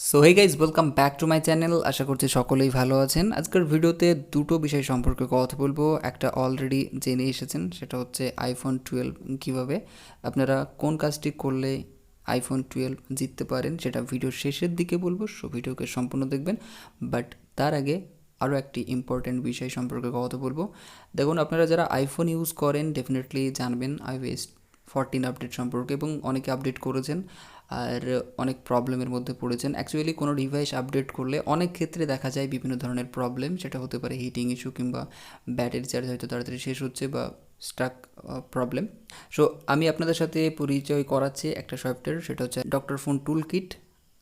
So hey guys, welcome back to my channel. আশা করছি সকলেই ভালো আছেন। আজকের ভিডিওতে দুটো বিষয় সম্পর্কে কথা বলবো। একটা অলরেডি জেনে এসেছেন, সেটা হচ্ছে আইফোন 12 কীভাবে আপনারা কোন কাজটি করলে আইফোন 12 জিততে পারেন, সেটা ভিডিওর শেষের দিকে বলবো। সো ভিডিওকে সম্পূর্ণ দেখবেন। বাট তার আগে আরও একটি ইম্পর্ট্যান্ট বিষয় সম্পর্কে কথা বলবো। দেখুন, আপনারা যারা আইফোন ইউজ করেন ডেফিনেটলি জানবেন iOS 14 আপডেট সম্পর্কে, এবং অনেকে আপডেট করেছেন আর অনেক প্রবলেমের মধ্যে পড়েছেন। অ্যাকচুয়ালি কোনো ডিভাইস আপডেট করলে অনেক ক্ষেত্রে দেখা যায় বিভিন্ন ধরনের প্রবলেম, সেটা হতে পারে হিটিং ইস্যু কিংবা ব্যাটারি চার্জ হয়তো তাড়াতাড়ি শেষ হচ্ছে বা স্টাক প্রবলেম। সো আমি আপনাদের সাথে পরিচয় করাচ্ছি একটা সফটওয়্যার, সেটা হচ্ছে ডক্টর ফোন টুল কিট।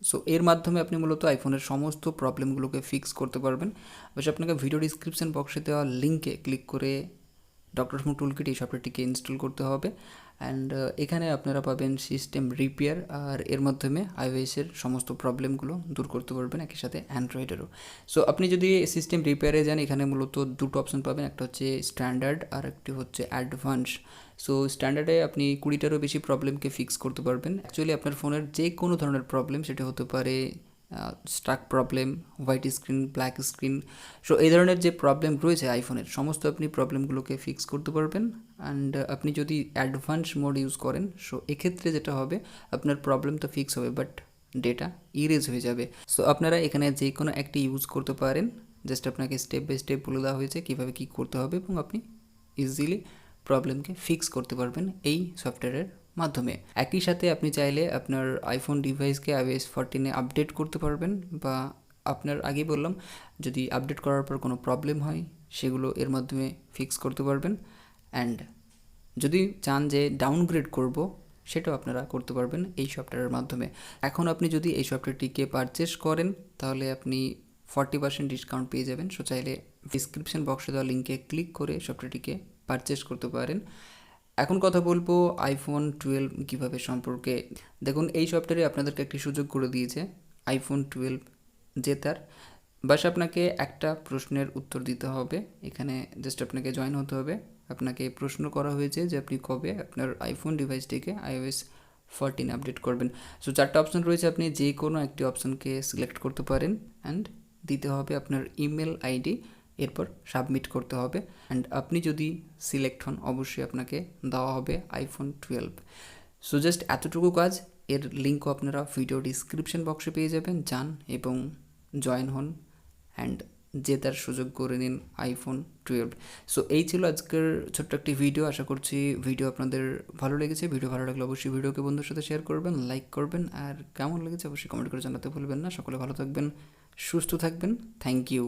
সো এর মাধ্যমে আপনি মূলত আইফোনের সমস্ত প্রবলেমগুলোকে ফিক্স করতে পারবেন। অবশ্যই আপনাকে ভিডিও ডিসক্রিপশন বক্সে দেওয়া লিঙ্কে ক্লিক করে ডক্টর ফোন টুলকিট এই সফটওয়্যারটিকে ইনস্টল করতে হবে। অ্যান্ড এখানে আপনারা পাবেন সিস্টেম রিপেয়ার, আর এর মাধ্যমে আইওএসের সমস্ত প্রবলেমগুলো দূর করতে পারবেন, একই সাথে অ্যান্ড্রয়েডেরও। সো আপনি যদি সিস্টেম রিপেয়ারে যান, এখানে মূলত দুটো অপশন পাবেন, একটা হচ্ছে স্ট্যান্ডার্ড আর একটি হচ্ছে অ্যাডভান্স। সো স্ট্যান্ডার্ডে আপনি 20টারও বেশি প্রবলেমকে ফিক্স করতে পারবেন। অ্যাকচুয়ালি আপনার ফোনের যে কোনো ধরনের প্রবলেম, সেটা হতে পারে struck problem, white screen, black screen. So এই ধরনের যে প্রবলেম রয়েছে আইফোনের, সমস্ত আপনি প্রবলেমগুলোকে ফিক্স করতে পারবেন। অ্যান্ড আপনি যদি অ্যাডভান্স মোড ইউজ করেন, সো এক্ষেত্রে যেটা হবে, আপনার প্রবলেম তো ফিক্স হবে বাট ডেটা ইরেজ হয়ে যাবে। সো আপনারা এখানে যে কোনো একটি ইউজ করতে পারেন। জাস্ট আপনাকে স্টেপ বাই স্টেপ বলে দেওয়া হয়েছে কীভাবে কী করতে হবে, এবং আপনি ইজিলি প্রবলেমকে ফিক্স করতে পারবেন এই সফটওয়্যারের মাধ্যমে। একই সাথে আপনি চাইলে আপনার আইফোন ডিভাইসকে iOS 14-এ আপডেট করতে পারবেন, বা আপনার আগেই বললাম, যদি আপডেট করার পর কোনো প্রবলেম হয় সেগুলো এর মাধ্যমে ফিক্স করতে পারবেন। অ্যান্ড যদি চান যে ডাউনগ্রেড করব, সেটাও আপনারা করতে পারবেন এই সফটওয়্যারের মাধ্যমে। এখন আপনি যদি এই সফটওয়্যারটিকে পারচেস করেন, তাহলে আপনি 40% ডিসকাউন্ট পেয়ে যাবেন। সো চাইলে ডিসক্রিপশন বক্সে দেওয়া লিঙ্কে ক্লিক করে সফটওয়্যারটিকে পারচেস করতে পারেন। এখন কথা বলবো আইফোন 12 কীভাবে সম্পর্কে। দেখুন, এই সফটওয়্যারে আপনাদেরকে একটি সুযোগ করে দিয়েছে আইফোন 12 জেতার। বাস আপনাকে একটা প্রশ্নের উত্তর দিতে হবে। এখানে জাস্ট আপনাকে জয়েন হতে হবে। আপনাকে প্রশ্ন করা হয়েছে যে আপনি কবে আপনার আইফোন ডিভাইসটিকে iOS 14 আপডেট করবেন। সো 4টা অপশন রয়েছে, আপনি যে কোনো একটি অপশনকে সিলেক্ট করতে পারেন। অ্যান্ড দিতে হবে আপনার ইমেল আইডি, এরপর সাবমিট করতে হবে। অ্যান্ড আপনি যদি সিলেক্ট হন, অবশ্যই আপনাকে দেওয়া হবে আইফোন 12। সো জাস্ট এতটুকু কাজ। এর লিঙ্কও আপনারা ভিডিও ডিসক্রিপশন বক্সে পেয়ে যাবেন। যান এবং জয়েন হন অ্যান্ড জেতার সুযোগ করে নিন আইফোন 12। সো এই ছিল আজকের ছোট্ট একটি ভিডিও। আশা করছি ভিডিও আপনাদের ভালো লেগেছে। ভিডিও ভালো লাগলে অবশ্যই ভিডিওকে বন্ধুর সাথে শেয়ার করবেন, লাইক করবেন, আর কেমন লেগেছে অবশ্যই কমেন্ট করে জানাতে ভুলবেন না। সকলে ভালো থাকবেন, সুস্থ থাকবেন। Thank you.